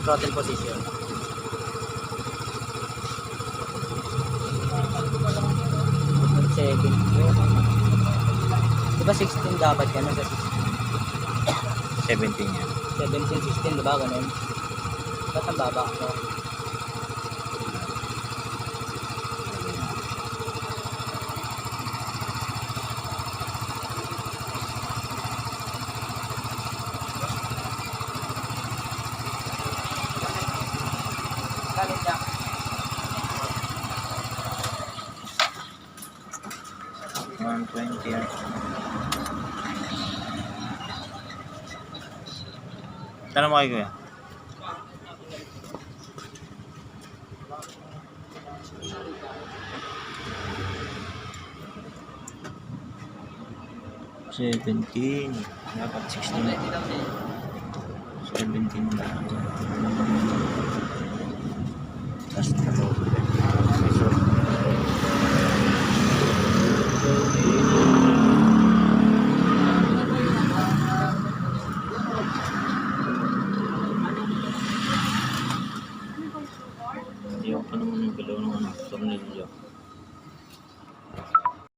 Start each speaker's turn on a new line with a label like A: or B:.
A: throttle position. Second. Diba 16 dapat yan? Nasa
B: 17 yan.
A: 17, 16, diba? Ganun. Ba't ang baba? No? Kalit niya.
B: 120 yan. Tanong mo kayo kuya. $17. Dapat 16. 17 na. Tapos na to. Hindi ako pa naman yung galaw ng tornilyo.